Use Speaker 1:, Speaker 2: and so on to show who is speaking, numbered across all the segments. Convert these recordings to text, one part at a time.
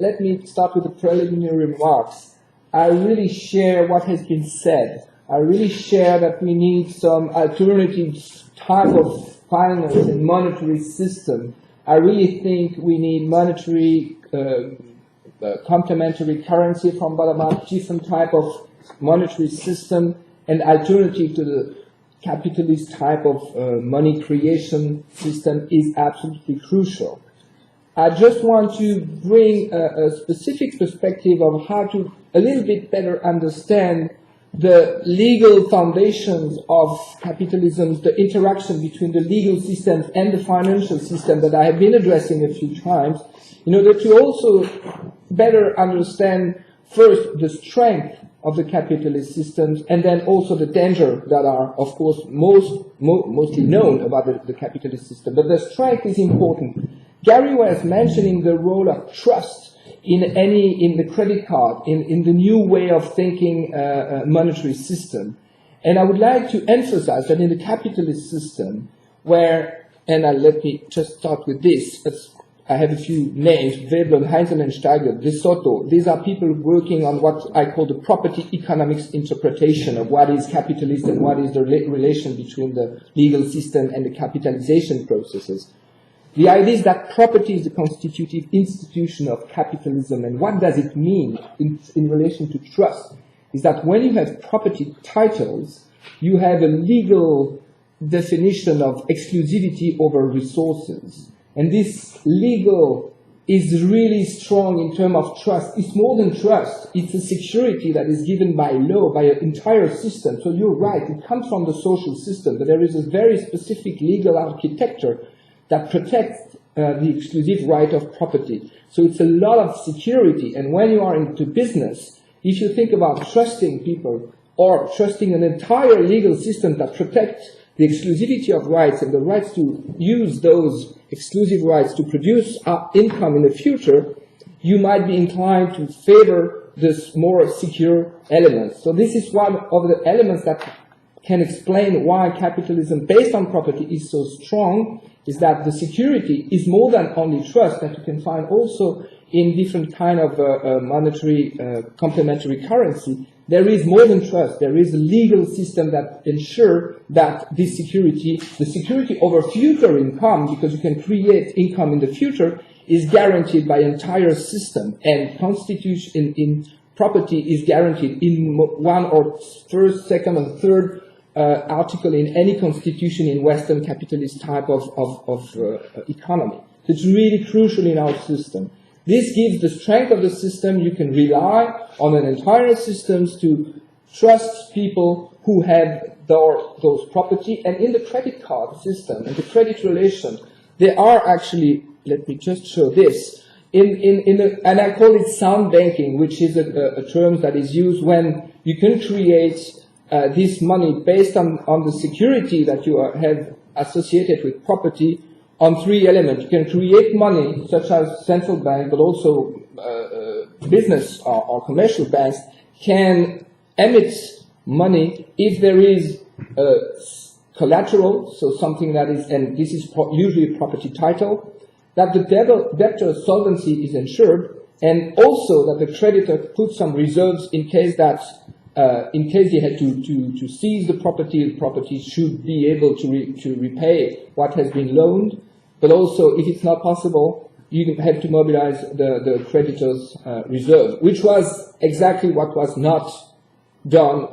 Speaker 1: let me start with the preliminary remarks. I really share what has been said. I really share that we need some alternative type of finance and monetary system. I really think we need monetary complementary currency from bottom up, different type of monetary system, and alternative to the capitalist type of money creation system is absolutely crucial. I just want to bring a specific perspective of how to a little bit better understand the legal foundations of capitalism, the interaction between the legal systems and the financial system that I have been addressing a few times, in order to also better understand first the strength of the capitalist systems and then also the danger that are, of course, mostly known about the capitalist system. But the strength is important. Gary was mentioning the role of trust in the credit card, in the new way of thinking monetary system. And I would like to emphasize that in the capitalist system, where, and let me just start with this, I have a few names, Veblen, Heinzel and Steiger, De Soto. These are people working on what I call the property economics interpretation of what is capitalism and what is the relation between the legal system and the capitalization processes. The idea is that property is the constitutive institution of capitalism, and what does it mean in relation to trust? Is that when you have property titles, you have a legal definition of exclusivity over resources. And this legal is really strong in terms of trust. It's more than trust. It's a security that is given by law, by an entire system. So you're right, it comes from the social system, but there is a very specific legal architecture that protects the exclusive right of property. So it's a lot of security. And when you are into business, if you think about trusting people or trusting an entire legal system that protects the exclusivity of rights and the rights to use those exclusive rights to produce income in the future, you might be inclined to favor this more secure element. So this is one of the elements that can explain why capitalism based on property is so strong, is that the security is more than only trust that you can find also in different kind of monetary complementary currency. There is more than trust. There is a legal system that ensures that this security, the security over future income, because you can create income in the future, is guaranteed by entire system. And constitution in property is guaranteed in one or first, second, and third article in any constitution in Western capitalist type of economy. So it's really crucial in our system. This gives the strength of the system. You can rely on an entire system to trust people who have those property. And in the credit card system and the credit relation, there are actually, let me just show this, and I call it sound banking, which is a term that is used when you can create this money based on the security that you have associated with property on three elements. You can create money, such as central bank, but also business or commercial banks can emit money if there is collateral, so something that is, and this is usually a property title, that the debtor's solvency is ensured, and also that the creditor puts some reserves in case that in case they had to seize the property should be able to repay what has been loaned. But also, if it's not possible, you have to mobilize the creditor's reserve, which was exactly what was not done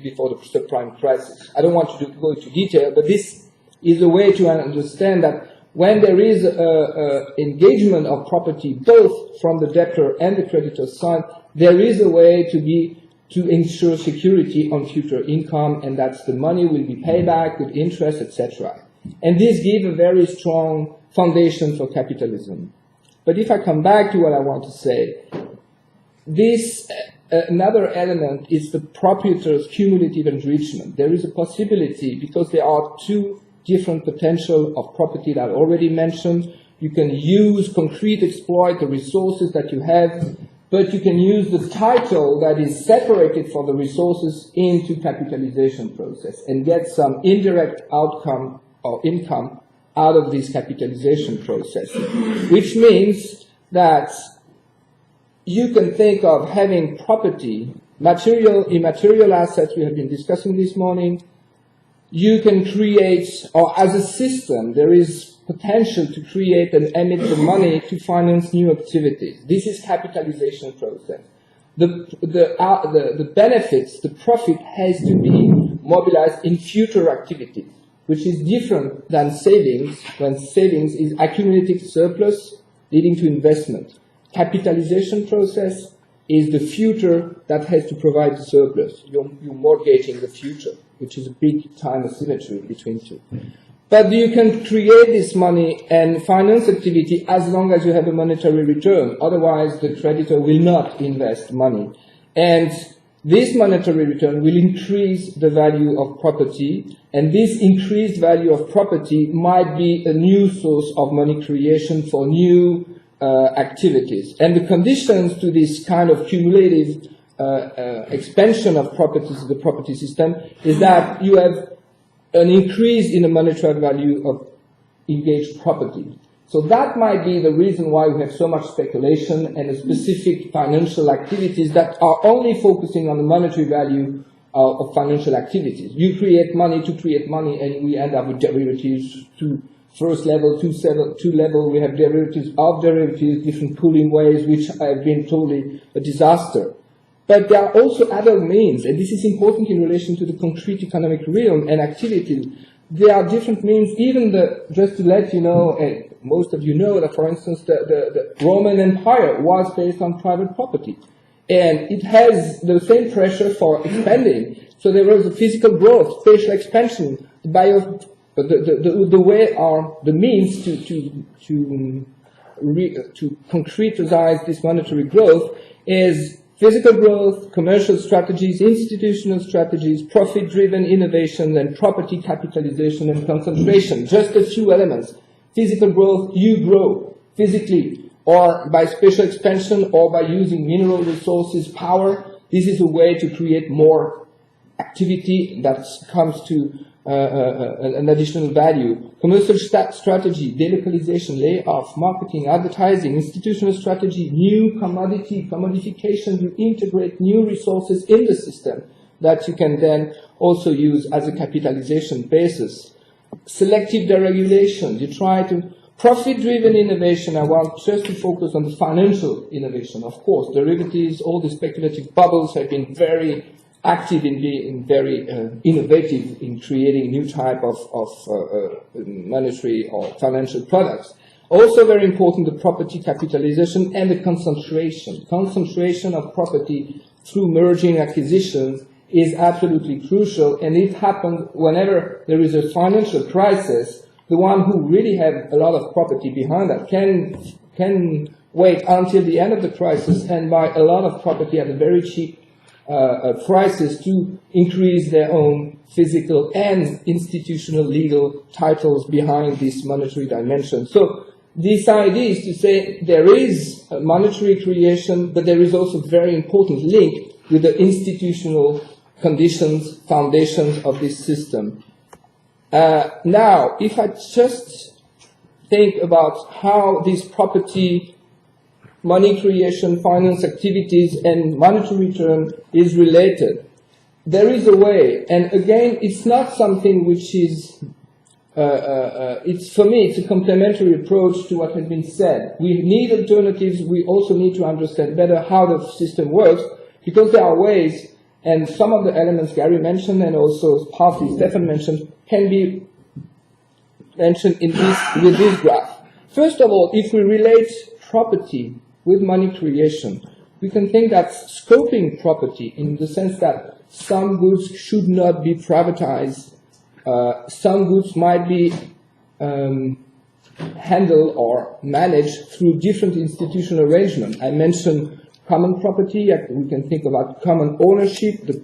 Speaker 1: before the subprime crisis. I don't want to go into detail, but this is a way to understand that when there is engagement of property, both from the debtor and the creditor's side, there is a way to ensure security on future income, and that the money will be paid back with interest, etc. And this gives a very strong foundation for capitalism. But if I come back to what I want to say, this another element is the proprietor's cumulative enrichment. There is a possibility, because there are two different potential of property that I already mentioned. You can use concrete exploit the resources that you have, but you can use the title that is separated from the resources into capitalization process and get some indirect outcome or income out of this capitalization process, which means that you can think of having property, material, immaterial assets we have been discussing this morning. You can create, or as a system, there is potential to create and emit the money to finance new activities. This is capitalization process. The benefits, the profit has to be mobilized in future activities, which is different than savings, when savings is accumulated surplus leading to investment. Capitalization process is the future that has to provide the surplus. You're mortgaging the future, which is a big time asymmetry between two. But you can create this money and finance activity as long as you have a monetary return. Otherwise, the creditor will not invest money. And this monetary return will increase the value of property, and this increased value of property might be a new source of money creation for new activities. And the conditions to this kind of cumulative expansion of properties in the property system is that you have an increase in the monetary value of engaged property. So that might be the reason why we have so much speculation and specific financial activities that are only focusing on the monetary value of financial activities. You create money to create money, and we end up with derivatives to first level, two level. We have derivatives of derivatives, different pooling ways, which have been totally a disaster. But there are also other means, and this is important in relation to the concrete economic realm and activities. There are different means, even just to let you know, and most of you know that, for instance, the Roman Empire was based on private property. And it has the same pressure for expanding. So there was a physical growth, spatial expansion, the way are the means to concretize this monetary growth is physical growth, commercial strategies, institutional strategies, profit-driven innovation, and property capitalization and concentration. Just a few elements. Physical growth, you grow physically, or by spatial expansion, or by using mineral resources, power. This is a way to create more activity that comes to an additional value. Commercial strategy, delocalization, layoff, marketing, advertising, institutional strategy, new commodification, you integrate new resources in the system that you can then also use as a capitalization basis. Selective deregulation, you try to profit-driven innovation. I want just to focus on the financial innovation. Of course, derivatives, all the speculative bubbles have been very active in being very innovative in creating new type of monetary or financial products. Also very important, the property capitalization and the concentration. Concentration of property through merging acquisitions is absolutely crucial, and it happens whenever there is a financial crisis. The one who really have a lot of property behind that can wait until the end of the crisis and buy a lot of property at a very cheap prices to increase their own physical and institutional legal titles behind this monetary dimension. So this idea is to say there is a monetary creation, but there is also a very important link with the institutional conditions, foundations of this system. Now, if I just think about how this property, money creation, finance activities, and monetary return is related, there is a way, and again, it's not something which is, it's for me, it's a complementary approach to what has been said. We need alternatives, we also need to understand better how the system works, because there are ways, and some of the elements Gary mentioned, and also partly Stefan mentioned, can be mentioned in with this graph. First of all, if we relate property with money creation, we can think that scoping property in the sense that some goods should not be privatized, some goods might be handled or managed through different institutional arrangements. I mentioned common property, we can think about common ownership, the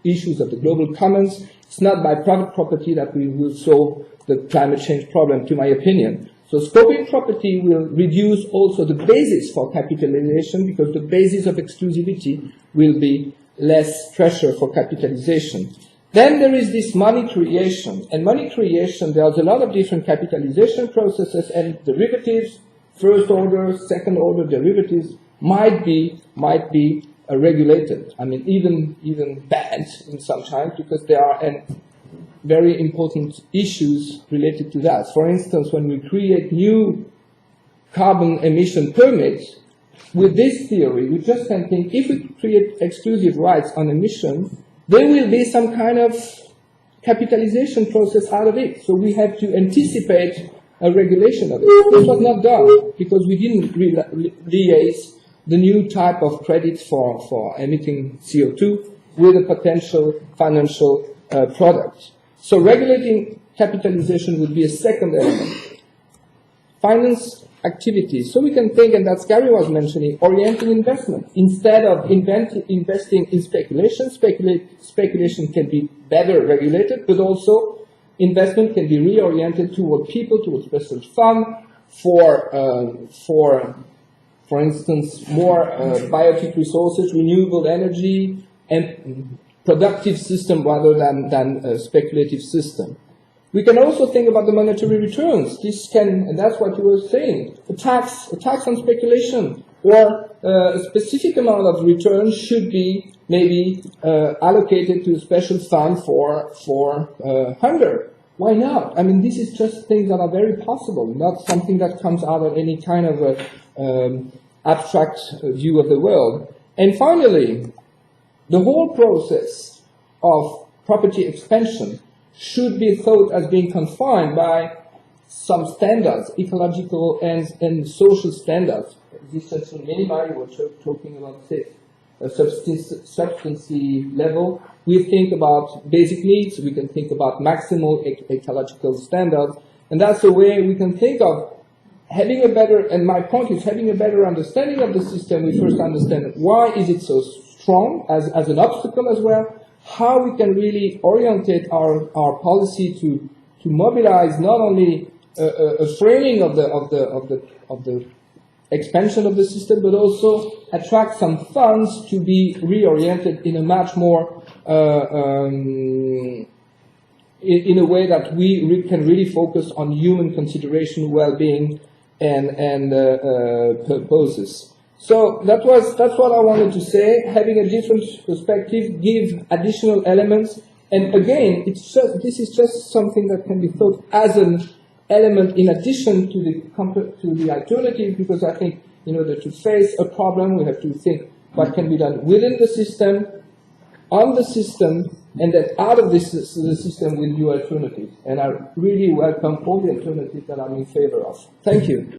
Speaker 1: issues of the global commons. It's not by private property that we will solve the climate change problem, to my opinion. So scoping property will reduce also the basis for capitalization, because the basis of exclusivity will be less pressure for capitalization. Then there is this money creation. And money creation, there's a lot of different capitalization processes and derivatives, first order, second order derivatives might be regulated. I mean, even banned in some times, because there are very important issues related to that. For instance, when we create new carbon emission permits, with this theory, we just can think, if we create exclusive rights on emission, there will be some kind of capitalization process out of it. So we have to anticipate a regulation of it. This was not done because we didn't liaise the new type of credits for emitting CO2 with a potential financial product. So regulating capitalization would be a second element. Finance activities. So we can think, and that's Gary was mentioning, orienting investment. Instead of investing in speculation, speculation can be better regulated, but also investment can be reoriented toward people, towards special fund, for instance, more biotic resources, renewable energy, and productive system rather than a speculative system. We can also think about the monetary returns. This can, and that's what you were saying, a tax on speculation, or a specific amount of return should be maybe allocated to a special fund for hunger. Why not? I mean, this is just things that are very possible, not something that comes out of any kind of abstract view of the world. And finally, the whole process of property expansion should be thought as being confined by some standards, ecological and social standards. This is minimally we're talking about, say, a substancy level. We think about basic needs, we can think about maximal ecological standards, and that's the way we can think of having a better, and my point is having a better understanding of the system. We first understand why is it so strong as an obstacle as well, how we can really orientate our policy to mobilize not only a framing of the expansion of the system, but also attract some funds to be reoriented in a much more in a way that we can really focus on human consideration, well-being, and purposes. So that's what I wanted to say. Having a different perspective, give additional elements, and again, this is just something that can be thought as an element in addition to the alternative, because I think in order to face a problem, we have to think what can be done within the system, on the system, and then out of the system with new alternatives. And I really welcome all the alternatives that I'm in favor of. Thank you.